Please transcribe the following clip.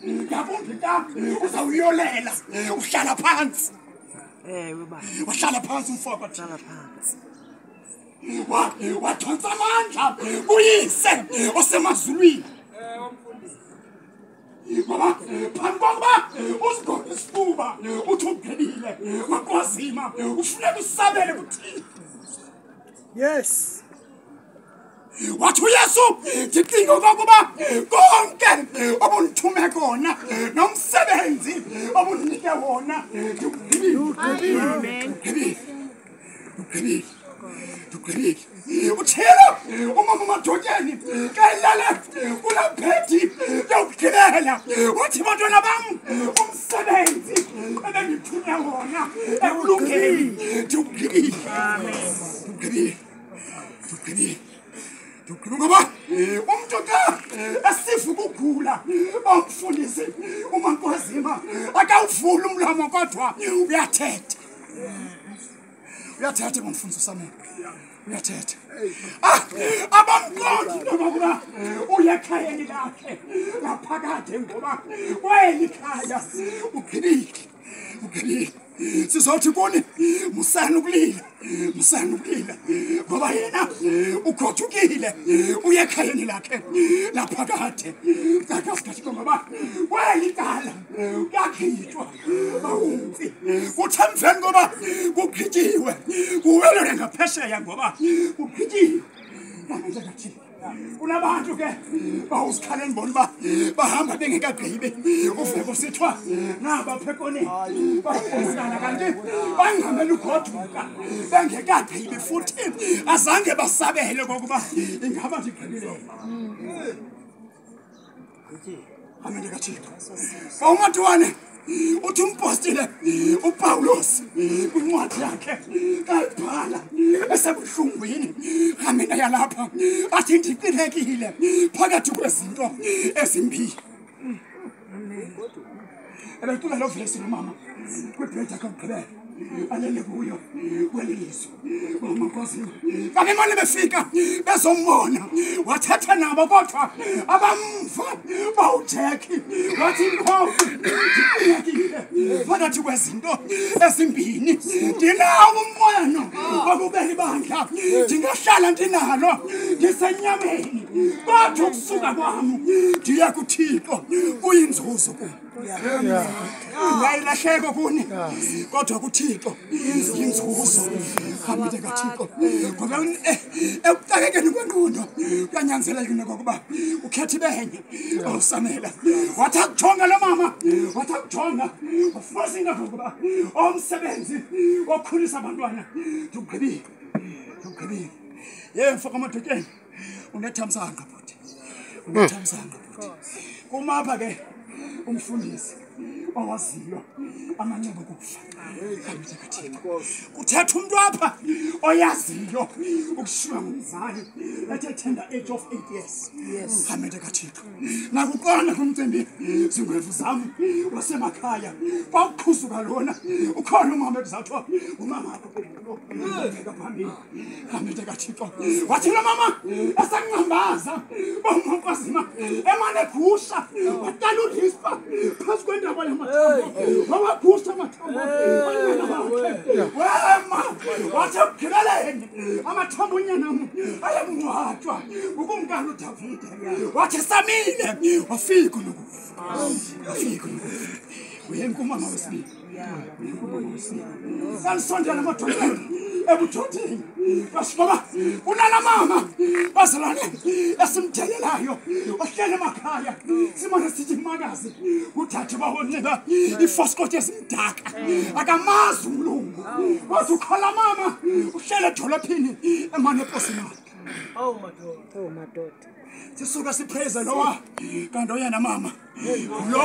ngiyabona uzawuyolela uhlala phansi baba wahlala phansi umfoko hlala phansi wathonsa amandla uyise osemazulwini baba phambi kokuba usigode isifuba uthi ugqibile makwazima ufuneka usabele kuthini yes wathi uYesu ndicinga okokuba konke obunithume kona nomsebenzi obunike wona ugqibile uthelo umama Madotyeni kayilale kula bhedi yokugqibela wathi bantwana bam umsebenzi ebengithume wona ekulungeni ugqibile ngoba umuntu ka asifu kugula omfundisi uMankwazima akawuvula umlomo kodwa uyathetha ngomfundisi sami uyathetha abamqondi ngoba uyekhayeni lakhe ngaphakade ngoba kweli khaya ugqibile sizothi kuni musana ukulila ngoba yena ukhotshukile uyekhayeni lakhe laphakade akasikhathi ngoba kweli cala yakhitshwa awumfi kuthi emveni ngoba kugqityiwe kuwelele ngaphesheya ngoba kugqityiwe kunabantu ke bawusikhaleni bona uba bahamba bengekagqibi uveke usithiwa naba phekoneni babonakala kanti bangamele ugoduka bengekagqibi futhi azange basabele kokuba ingaba ndigqibile amende kaThixo uMadotyeni uthi umpostile uPawulos kwincwadi yakhe kayibhala esebuhlungwini amena yalapha athi ndiqinekile phakathi kwezinto ezimbili ebekuba lo vesi nomama kwibhedi akugqibela alele kuyo kwelizwe uMankwazima babemane befika bezombona wathetha nabo kodwa abamva bawujeki wathi inkosi ndiqinekile phakathi kwezinto ezimbini ndinawo umnqweno wokubeka ibandla ndingahlala ndinalo ndisenyameni kodwa ukusuka kwami ndiya kuThixo kuyinzuzo kum ngayilahleko kuni kodwa kuThixo inzuzo hambe kaThixo ngoba ekuxakekeni kwengqondo kuyanyanzeleka nokuba ukhethe ibenye awusamela wathi akujonga lo mama wathi akujonga ufasinga ngokuba omsebenzi okhulisa abantwana ugqibile mfoko Madotyeni unethamsanqa futhi kumapha ke umfundisi owaziyo amanxeba okufa kuthetha umuntu apha oyaziyo ukushiywa ngumzali at tender age of 8 years amende kaThixo nakuqona kumcimbi zingwevu zami wasemakhaya kwaqhuzuka lona ukhona umama ekuzathiwa umama wakho phambili amende kaThixo wathi lo mama esanqambaza uMankwazima emane gusha waqala ulispa phansi kwendaba yamathambo wawagusha amathambo wathi ekugqibeleni amathambo unyanamu ayemngcwatshwa ukumkani uDavide wathi samile wafika nokufa uyemkumama wesibili sanisondela Madotyeni ebudodeni basigoba kunala mama bazalwane esimdelelayo ohlele emakhaya simane sithi makazi uthathe bawonxiba ifoskoti esimdaka akamazi umlungu wathi ukhala mama uhlele edolophini emane eposinati madoda sisuka sipheze lowa kanti oyena mama lo